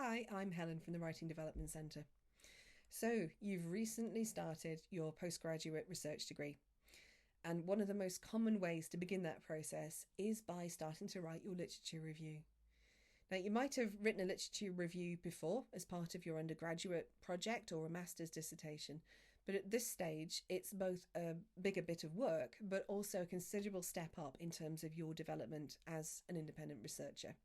Hi, I'm Helen from the Writing Development Centre. So, you've recently started your postgraduate research degree, and one of the most common ways to begin that process is by starting to write your literature review. Now, you might have written a literature review before as part of your undergraduate project or a master's dissertation, but at this stage, it's both a bigger bit of work, but also a considerable step up in terms of your development as an independent researcher.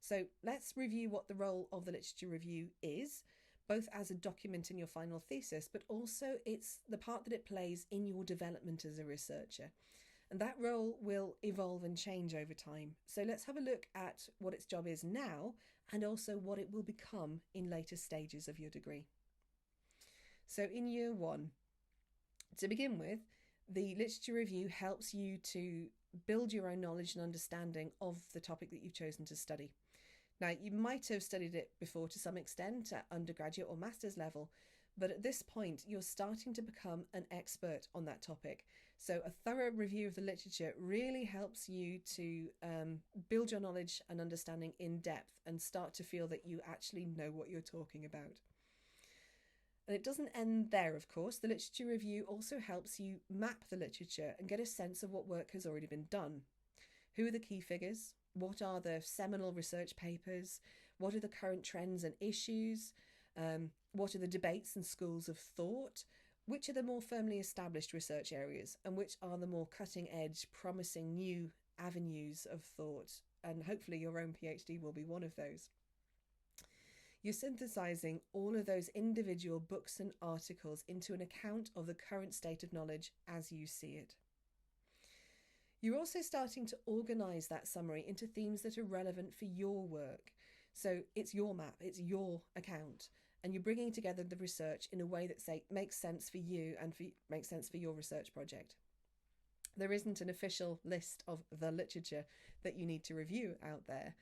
So let's review what the role of the literature review is, both as a document in your final thesis, but also it's the part that it plays in your development as a researcher. And that role will evolve and change over time. So let's have a look at what its job is now and also what it will become in later stages of your degree. So in year one, to begin with, the literature review helps you to build your own knowledge and understanding of the topic that you've chosen to study. Now, you might have studied it before to some extent at undergraduate or master's level, but at this point, you're starting to become an expert on that topic. So a thorough review of the literature really helps you to build your knowledge and understanding in depth and start to feel that you actually know what you're talking about. And it doesn't end there, of course. The literature review also helps you map the literature and get a sense of what work has already been done. Who are the key figures? What are the seminal research papers? What are the current trends and issues? What are the debates and schools of thought? Which are the more firmly established research areas and which are the more cutting edge, promising new avenues of thought? And hopefully your own PhD will be one of those. You're synthesizing all of those individual books and articles into an account of the current state of knowledge as you see it. You're also starting to organise that summary into themes that are relevant for your work. So it's your map, it's your account, and you're bringing together the research in a way that makes sense for you and makes sense for your research project. There isn't an official list of the literature that you need to review out there.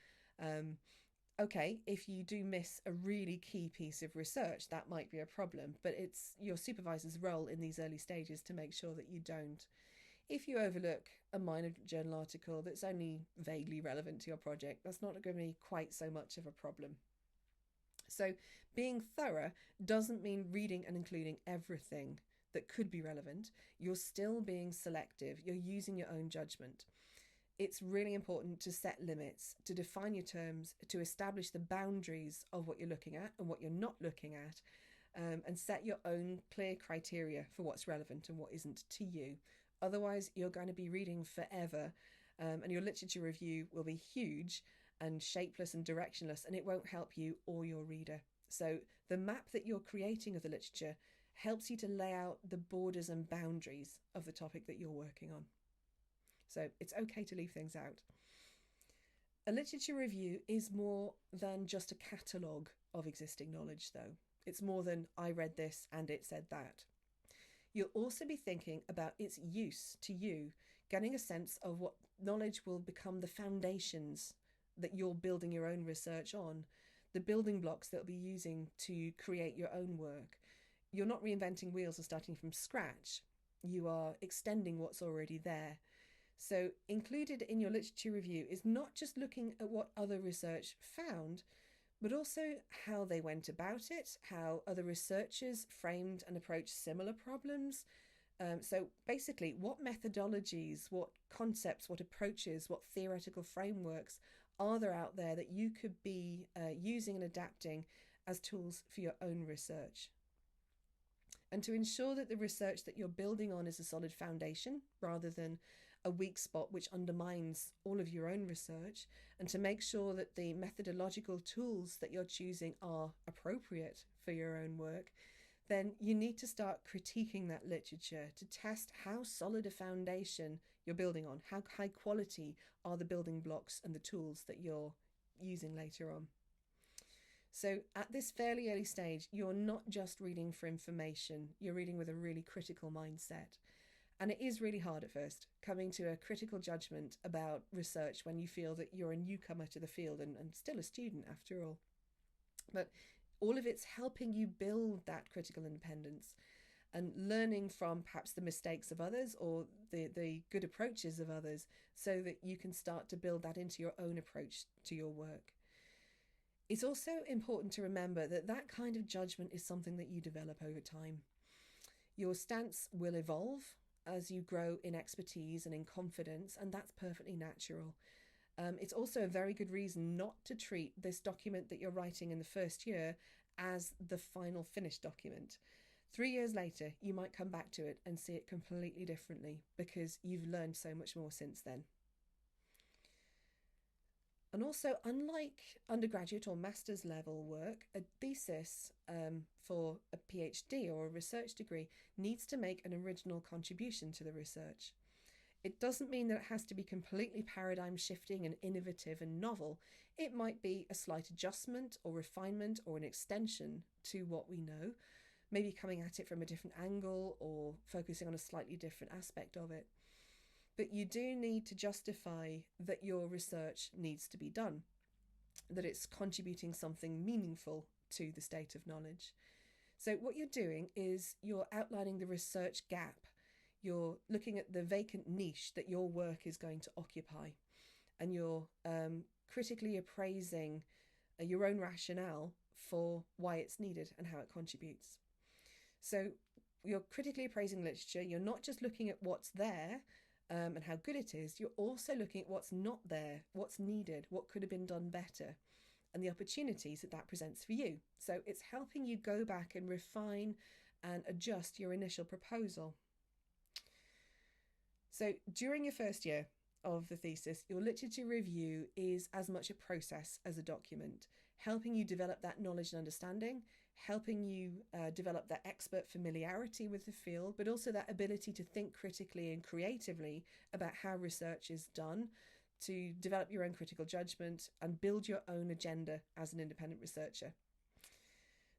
Okay, if you do miss a really key piece of research, that might be a problem, but it's your supervisor's role in these early stages to make sure that you don't. If you overlook a minor journal article that's only vaguely relevant to your project, that's not going to be quite so much of a problem. So being thorough doesn't mean reading and including everything that could be relevant. You're still being selective. You're using your own judgment. It's really important to set limits, to define your terms, to establish the boundaries of what you're looking at and what you're not looking at, and set your own clear criteria for what's relevant and what isn't to you. Otherwise, you're going to be reading forever, and your literature review will be huge and shapeless and directionless, and it won't help you or your reader. So the map that you're creating of the literature helps you to lay out the borders and boundaries of the topic that you're working on. So it's okay to leave things out. A literature review is more than just a catalogue of existing knowledge, though. It's more than I read this and it said that. You'll also be thinking about its use to you, getting a sense of what knowledge will become the foundations that you're building your own research on, the building blocks that will be using to create your own work. You're not reinventing wheels or starting from scratch. You are extending what's already there. So included in your literature review is not just looking at what other research found, but also how they went about it, how other researchers framed and approached similar problems. So basically, what methodologies, what concepts, what approaches, what theoretical frameworks are there out there that you could be using and adapting as tools for your own research? And to ensure that the research that you're building on is a solid foundation rather than a weak spot which undermines all of your own research, and to make sure that the methodological tools that you're choosing are appropriate for your own work, then you need to start critiquing that literature to test how solid a foundation you're building on, how high quality are the building blocks and the tools that you're using later on. So at this fairly early stage, you're not just reading for information, you're reading with a really critical mindset. And it is really hard at first, coming to a critical judgment about research when you feel that you're a newcomer to the field and still a student after all. But all of it's helping you build that critical independence and learning from perhaps the mistakes of others or the good approaches of others so that you can start to build that into your own approach to your work. It's also important to remember that that kind of judgment is something that you develop over time. Your stance will evolve as you grow in expertise and in confidence, and that's perfectly natural. It's also a very good reason not to treat this document that you're writing in the first year as the final finished document. 3 years later, you might come back to it and see it completely differently because you've learned so much more since then. And also, unlike undergraduate or master's level work, a thesis for a PhD or a research degree needs to make an original contribution to the research. It doesn't mean that it has to be completely paradigm shifting and innovative and novel. It might be a slight adjustment or refinement or an extension to what we know, maybe coming at it from a different angle or focusing on a slightly different aspect of it. But you do need to justify that your research needs to be done, that it's contributing something meaningful to the state of knowledge. So what you're doing is you're outlining the research gap. You're looking at the vacant niche that your work is going to occupy, and you're critically appraising your own rationale for why it's needed and how it contributes. So you're critically appraising literature. You're not just looking at what's there and how good it is. You're also looking at what's not there, what's needed, what could have been done better, and the opportunities that that presents for you. So it's helping you go back and refine and adjust your initial proposal. So during your first year of the thesis, your literature review is as much a process as a document, helping you develop that knowledge and understanding, helping you develop that expert familiarity with the field, but also that ability to think critically and creatively about how research is done, to develop your own critical judgment and build your own agenda as an independent researcher.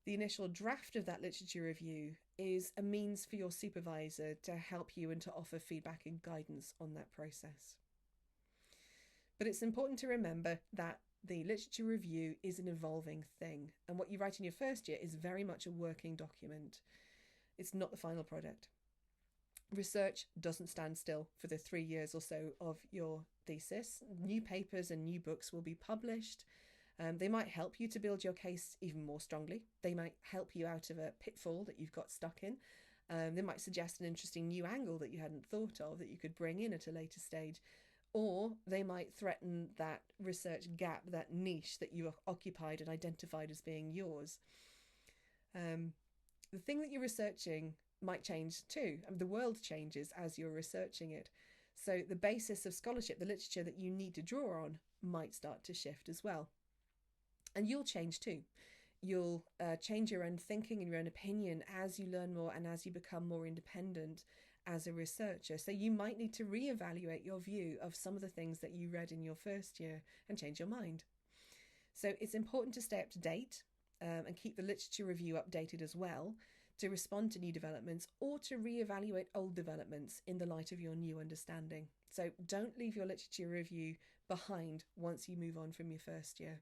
The initial draft of that literature review is a means for your supervisor to help you and to offer feedback and guidance on that process. But it's important to remember that the literature review is an evolving thing, and what you write in your first year is very much a working document. It's not the final product. Research doesn't stand still for the 3 years or so of your thesis. New papers and new books will be published. They might help you to build your case even more strongly. They might help you out of a pitfall that you've got stuck in. They might suggest an interesting new angle that you hadn't thought of that you could bring in at a later stage. Or they might threaten that research gap, that niche that you occupied and identified as being yours. The thing that you're researching might change too. The world changes as you're researching it. So the basis of scholarship, the literature that you need to draw on, might start to shift as well. And you'll change too. You'll change your own thinking and your own opinion as you learn more and as you become more independent as a researcher. So you might need to reevaluate your view of some of the things that you read in your first year and change your mind. So it's important to stay up to date and keep the literature review updated as well, to respond to new developments or to reevaluate old developments in the light of your new understanding. So don't leave your literature review behind once you move on from your first year.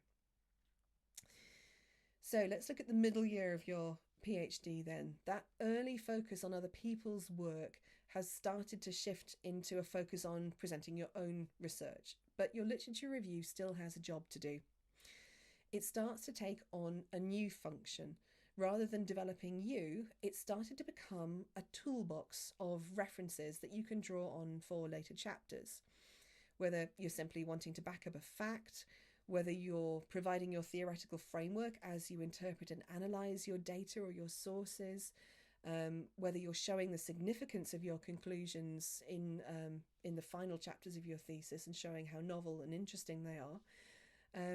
So let's look at the middle year of your PhD then. That early focus on other people's work has started to shift into a focus on presenting your own research, but your literature review still has a job to do. It starts to take on a new function. Rather than developing you, it started to become a toolbox of references that you can draw on for later chapters. Whether you're simply wanting to back up a fact, whether you're providing your theoretical framework as you interpret and analyse your data or your sources, whether you're showing the significance of your conclusions in the final chapters of your thesis and showing how novel and interesting they are.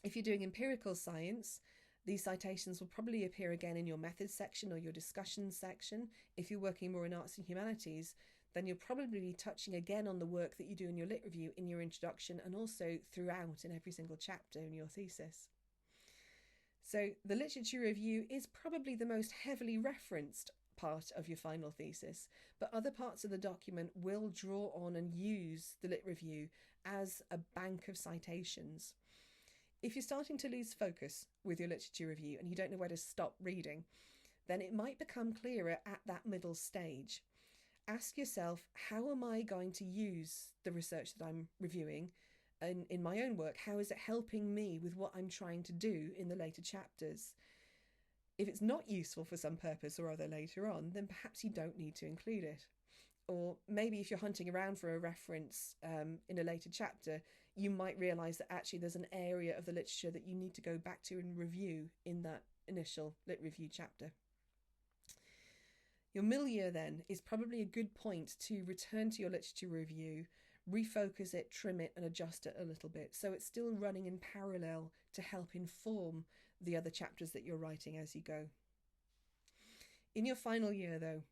If you're doing empirical science, these citations will probably appear again in your methods section or your discussion section. If you're working more in arts and humanities, then you'll probably be touching again on the work that you do in your lit review in your introduction and also throughout in every single chapter in your thesis. So the literature review is probably the most heavily referenced part of your final thesis, but other parts of the document will draw on and use the lit review as a bank of citations. If you're starting to lose focus with your literature review and you don't know where to stop reading, then it might become clearer at that middle stage. Ask yourself, how am I going to use the research that I'm reviewing in my own work? How is it helping me with what I'm trying to do in the later chapters? If it's not useful for some purpose or other later on, then perhaps you don't need to include it. Or maybe if you're hunting around for a reference in a later chapter, you might realise that actually there's an area of the literature that you need to go back to and review in that initial lit review chapter. Your middle year then is probably a good point to return to your literature review, refocus it, trim it and adjust it a little bit so it's still running in parallel to help inform the other chapters that you're writing as you go. In your final year though,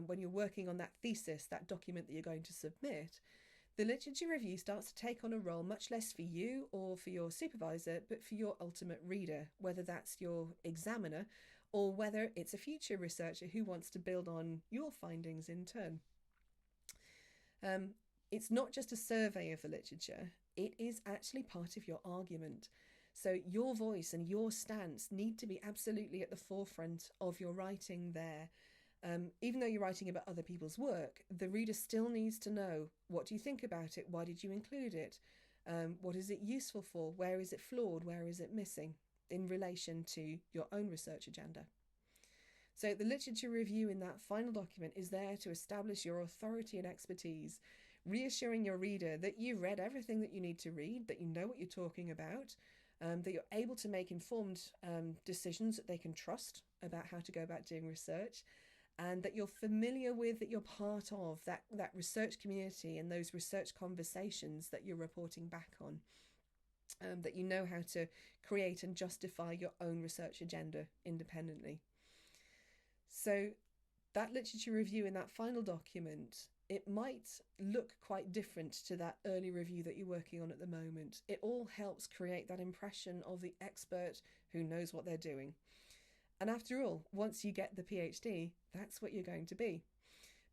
when you're working on that thesis, that document that you're going to submit, the literature review starts to take on a role much less for you or for your supervisor, but for your ultimate reader, whether that's your examiner or whether it's a future researcher who wants to build on your findings in turn. It's not just a survey of the literature, it is actually part of your argument. So your voice and your stance need to be absolutely at the forefront of your writing there. Even though you're writing about other people's work, the reader still needs to know, what do you think about it? Why did you include it? What is it useful for? Where is it flawed? Where is it missing in relation to your own research agenda? So the literature review in that final document is there to establish your authority and expertise, reassuring your reader that you've read everything that you need to read, that you know what you're talking about, that you're able to make informed decisions that they can trust about how to go about doing research, and that you're familiar with, that you're part of that research community and those research conversations that you're reporting back on, that you know how to create and justify your own research agenda independently. So that literature review in that final document, it might look quite different to that early review that you're working on at the moment. It all helps create that impression of the expert who knows what they're doing. And after all, once you get the PhD, that's what you're going to be.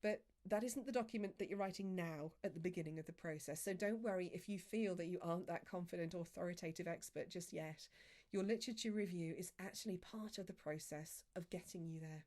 But that isn't the document that you're writing now at the beginning of the process. So don't worry if you feel that you aren't that confident, authoritative expert just yet. Your literature review is actually part of the process of getting you there.